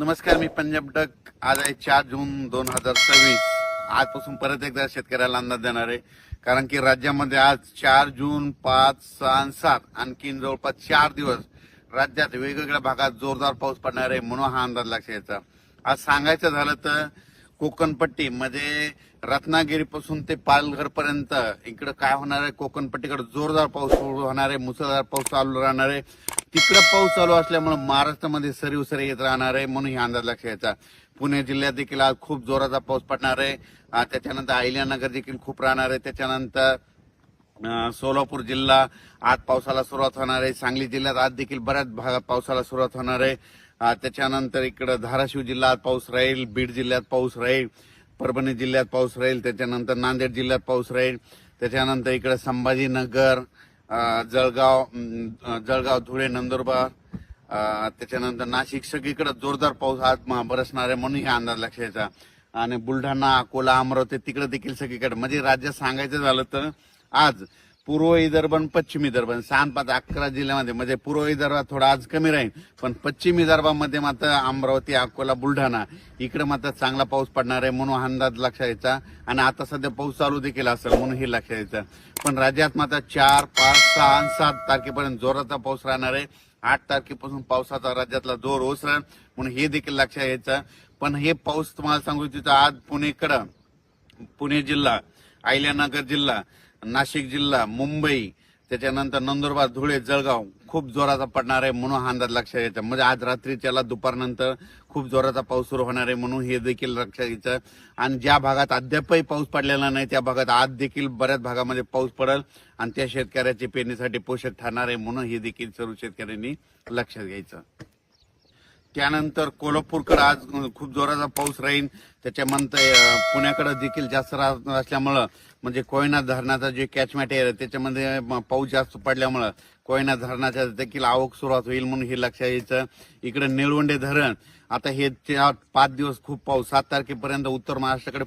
नमस्कार, मी पंजाब डक. आज आहे 4 जून 2026. आजपासून परत एकदा शेतकऱ्याला अंदाज देणार आहे. कारण की राज्यामध्ये आज 4 जून, 5, 6 आणि 7 आणखीन जवळपास 4 दिवस राज्यात वेगवेगळ्या भागात जोरदार पाऊस पडणार आहे, म्हणून हा अंदाज लक्षात यायचा. आज सांगायचं झालं तर कोकणपट्टी म्हणजे रत्नागिरीपासून ते पालघर पर्यंत इकडे काय होणार आहे, कोकणपट्टीकडे जोरदार पाऊस सुरू होणार आहे, मुसळधार पाऊस चालू राहणार आहे. तिकडे पाऊस चालू असल्यामुळे महाराष्ट्रामध्ये सरीव सरी येत राहणार आहे, म्हणून हा अंदाज लक्षात यायचा. पुणे जिल्ह्यात देखील आज खूप जोराचा पाऊस पडणार आहे. त्याच्यानंतर अहिल्यानगर देखील खूप राहणार आहे. त्याच्यानंतर सोलापूर जिल्हा आज पावसाला सुरुवात होणार आहे. सांगली जिल्ह्यात आज देखील बऱ्याच भागात पावसाला सुरुवात होणार आहे. त्याच्यानंतर इकडे धाराशिव जिल्ह्यात पाऊस राहील, बीड जिल्ह्यात पाऊस राहील, परभणी जिल्ह्यात पाऊस राहील, त्याच्यानंतर नांदेड जिल्ह्यात पाऊस राहील, त्याच्यानंतर इकडे संभाजीनगर, जळगाव, धुळे, नंदुरबार, त्याच्यानंतर नाशिक सगळीकडे जोरदार पाऊस आज बरसणार आहे, म्हणून हा अंदाज लक्षात यायचा. आणि बुलढाणा, अकोला, अमरावती तिकडे देखील सगळीकडे म्हणजे राज्यात सांगायचं झालं तर आज पूर्व विदर्भ आणि पश्चिम विदर्भ 6-5-11 जिल्ह्यामध्ये म्हणजे पूर्व विदर्भात थोडा आज कमी राहील, पण पश्चिम विदर्भामध्ये मात्र अमरावती, अकोला, बुलढाणा इकडे मात्र चांगला पाऊस पडणार आहे, म्हणून अंदाज लक्षात यायचा. आणि आता सध्या पाऊस चालू देखील असेल, म्हणून हे लक्षात यायचं. पण राज्यात मात्र 4, 5, 6 आणि 7 तारखेपर्यंत जोराचा पाऊस राहणार आहे. 8 तारखेपासून पावसाचा राज्यातला जोर ओसरेल, म्हणून हे देखील लक्षात यायचं. पण हे पाऊस तुम्हाला सांगू इच्छितो, आज पुणे जिल्हा, अहिल्यानगर जिल्हा, नाशिक जिल्हा, मुंबई, त्याच्यानंतर नंदुरबार, धुळे, जळगाव खूप जोराचा पडणार आहे, म्हणून हा अंदाज लक्षात यायचा. म्हणजे आज रात्रीच्याला दुपारनंतर खूप जोराचा पाऊस सुरू होणार आहे, म्हणून हे देखील लक्षात यायचं. आणि ज्या भागात अद्यापही पाऊस पडलेला नाही त्या भागात आज देखील बऱ्याच भागामध्ये पाऊस पडेल आणि त्या शेतकऱ्याची पेरणीसाठी पोषक ठरणार आहे, म्हणून हे देखील सर्व शेतकऱ्यांनी लक्षात घ्यायचं. त्यानंतर कोल्हापूरकडे आज खूप जोराचा पाऊस राहील. त्याच्यानंतर पुण्याकडे देखील जास्त असल्यामुळं म्हणजे कोयना धरणाचा जे कॅचमेंट आहे त्याच्यामध्ये पाऊस जास्त पडल्यामुळं कोयना धरणाच्या देखील आवक सुरुवात होईल, म्हणून हे लक्षात यायचं. इकडे निळवंडे धरण आता हे 5 दिवस खूप पाऊस, 7 तारखेपर्यंत उत्तर महाराष्ट्राकडे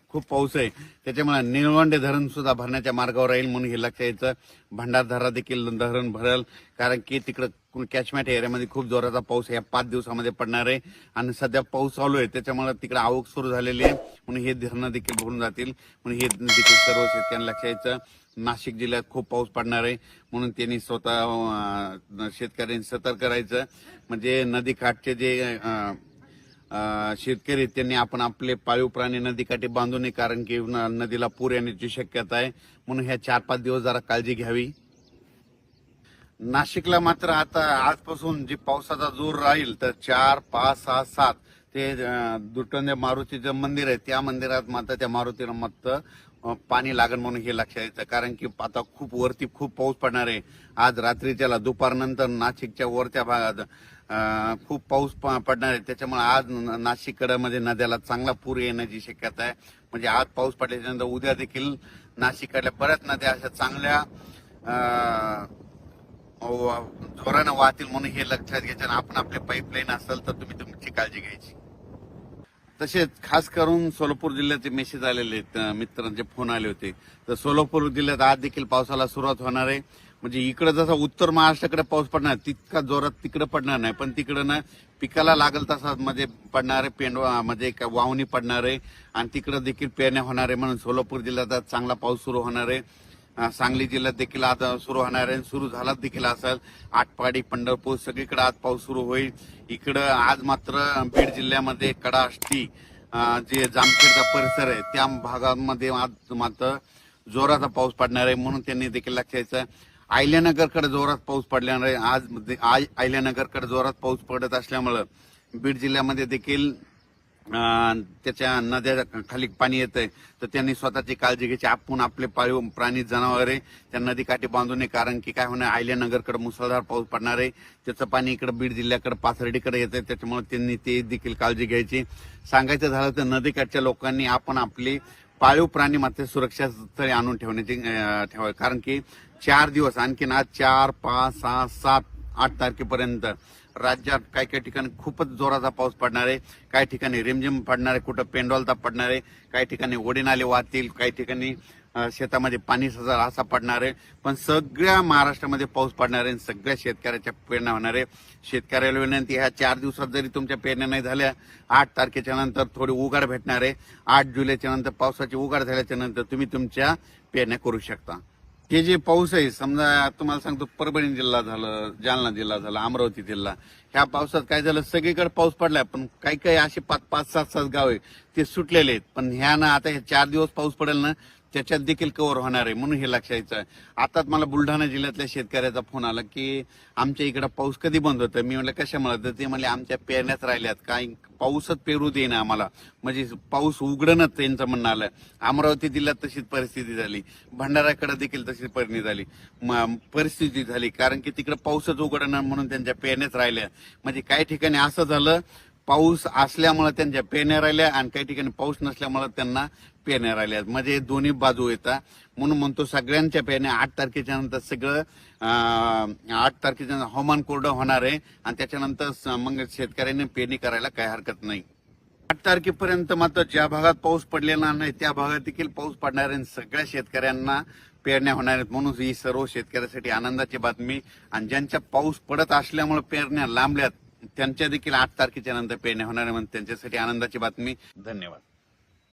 खूप पाऊस आहे, त्याच्यामुळे निळवंडे धरण सुद्धा भरण्याच्या मार्गावर राहील, म्हणून हे लक्षात यायचं. भंडारदरा देखील धरण भरेल, कारण की तिकडे कॅचमेंट एरियामध्ये खूप जोराचा पाऊस या 5 दिवसामध्ये पडणार आहे. आणि सध्या पाऊस चालू आहे त्याच्यामुळे तिकडे आवक सुरू झालेली आहे, म्हणून हे धरणं देखील भरून जातील, म्हणून हे देखील सर्व शेतकऱ्यांना लक्षात यायचं. नाशिक जिल्ह्यात खूप पाऊस पडणार आहे, म्हणून त्यांनी स्वतः शेतकऱ्यांनी सतर्क करायचं. म्हणजे नदीकाठचे जे शेतकरी त्यांनी आपण आपले पाळीव प्राणी नदीकाठी बांधू नये, कारण की नदीला पूर येण्याची शक्यता आहे, म्हणून ह्या 4-5 दिवस जरा काळजी घ्यावी. नाशिकला मात्र आता आजपासून जी पावसाचा जोर राहील तर 4, 5, 6, 7 ते दुटंदे मारुतीचं मंदिर आहे त्या मंदिरात मात्र त्या मारुतीला मात्र पाणी लागण, म्हणून हे लक्षात यायचं. कारण की आता वरती खूप पाऊस पडणार आहे. आज रात्रीच्याला दुपारनंतर नाशिकच्या वरच्या भागात खूप पाऊस पडणार आहे, त्याच्यामुळे आज नाशिककडे म्हणजे नद्याला चांगला पूर येण्याची शक्यता आहे. म्हणजे आज पाऊस पडल्याच्यानंतर उद्या देखील नाशिककडल्या बऱ्याच नद्या अशा चांगल्या जोरानं वाहतील, म्हणून हे लक्षात घ्यायचं. आपण आपले पाईपलाईन असेल तर तुम्ही तुमची काळजी घ्यायची. तसेच खास करून सोलापूर जिल्ह्याचे मेसेज आलेले आहेत, मित्रांचे फोन आले होते. तर सोलापूर जिल्ह्यात आज देखील पावसाला सुरुवात होणार आहे. म्हणजे इकडे जसा उत्तर महाराष्ट्राकडे पाऊस पडणार तितका जोरात तिकडे पडणार नाही, पण तिकडे ना पिकाला लागल तसा म्हणजे पडणार आहे, पेंडवा म्हणजे वावणी पडणार आहे आणि तिकडे देखील पेरण्या होणार आहे, म्हणून सोलापूर जिल्ह्यात आज चांगला पाऊस सुरू होणार आहे. सांगली जिल्ह्यात देखील आता सुरू होणार आहे, सुरू झाला देखील असेल. आटपाडी, पंढरपूर सगळीकडे आज पाऊस सुरू होईल. इकडं आज मात्र बीड जिल्ह्यामध्ये कडाष्टी जे जामखेडचा परिसर आहे त्या भागामध्ये आज मात्र जोराचा पाऊस पडणार आहे, म्हणून त्यांनी देखील लक्षात यायचं. अहिल्यानगरकडे जोरात पाऊस पडणार आहे. आज अहिल्यानगरकडे जोरात पाऊस पडत असल्यामुळं बीड जिल्ह्यामध्ये देखील त्याच्या नद्या खाली पाणी येतंय, तर त्यांनी स्वतःची काळजी घ्यायची. आपण आपले पाळीव प्राणी जनावरे त्या नदीकाठी बांधू नये, कारण की काय होणार अहिल्यानगरकडे मुसळधार पाऊस पडणार आहे, त्याचं पाणी इकडे बीड जिल्ह्याकडे पाथर्डीकडे येतंय, त्याच्यामुळे त्यांनी ते देखील काळजी घ्यायची. सांगायचं झालं तर नदीकाठच्या लोकांनी आपण आपली पाळीव प्राणी मात्र सुरक्षा स्थळी आणून ठेवावे, कारण की 4 दिवस आणखीन आज 4, 5, 6, 7, 8 तारखेपर्यंत राज्यात काही काही ठिकाणी खूपच जोराचा पाऊस पडणार आहे. काही ठिकाणी रिमझिम पडणार आहे, कुठं पेंडॉलता पडणार आहे, काही ठिकाणी ओढे नाले वाहतील, काही ठिकाणी शेतामध्ये पाणी असा पडणार आहे. पण सगळ्या महाराष्ट्रामध्ये पाऊस पडणार आहे. सगळ्या शेतकऱ्याच्या पेरण्या होणार आहे. शेतकऱ्याला विनंती, ह्या 4 दिवसात जरी तुमच्या पेरण्या नाही झाल्या, 8 तारखेच्या नंतर थोडी उघाड भेटणार आहे. 8 जुलैच्या नंतर पावसाची उघाड झाल्याच्या नंतर तुम्ही तुमच्या पेरण्या करू शकता. हे जे पाऊस आहे, समजा तुम्हाला सांगतो, परभणी जिल्हा झालं, जालना जिल्हा झाला, अमरावती जिल्हा, ह्या पावसात काय झालं, सगळीकडे पाऊस पडलाय. पण काही काही असे 5-5, 7-7 गाव आहे ते सुटलेले आहेत. पण ह्या ना आता हे 4 दिवस पाऊस पडेल ना, त्याच्यात देखील कव्हर होणार आहे. म्हणून हे लक्षात यायचं आहे. आताच मला बुलढाणा जिल्ह्यातल्या शेतकऱ्याचा फोन आला की आमच्या इकडे पाऊस कधी बंद होतं. मी म्हणलं कशामुळे, तर ते म्हणले आमच्या पेरण्याच राहिल्यात, काही पाऊसच पेरू देईना आम्हाला, म्हणजे पाऊस उघडणच त्यांचं म्हणणं आलं. अमरावती जिल्ह्यात तशीच परिस्थिती झाली, भंडाऱ्याकडे देखील तशीच परिस्थिती झाली, कारण की तिकडे पाऊसच उघडणार म्हणून त्यांच्या पेरण्याच राहिल्या. म्हणजे काही ठिकाणी असं झालं, पाऊस असल्यामुळे त्यांच्या पेरण्या राहिल्या आणि काही ठिकाणी पाऊस नसल्यामुळे त्यांना पेरण्या राहिल्या. म्हणजे दोन्ही बाजू येतात. म्हणून म्हणतो सगळ्यांच्या पेरण्या 8 तारखेच्या नंतर सगळं 8 तारखेच्या हवामान कोरडं होणार आहे आणि त्याच्यानंतर मग शेतकऱ्यांनी पेरणी करायला काही हरकत नाही. 8 तारखेपर्यंत मात्र ज्या भागात पाऊस पडलेला नाही त्या भागात देखील पाऊस पडणार आहे. सगळ्या शेतकऱ्यांना पेरण्या होणार आहेत. म्हणून ही सर्व शेतकऱ्यासाठी आनंदाची बातमी. आणि ज्यांच्या पाऊस पडत असल्यामुळे पेरण्या लांबल्यात त्यांच्या देखील 8 तारखेच्या नंतर पेरण्या होणार आहे. म्हणून त्यांच्यासाठी आनंदाची बातमी. धन्यवाद.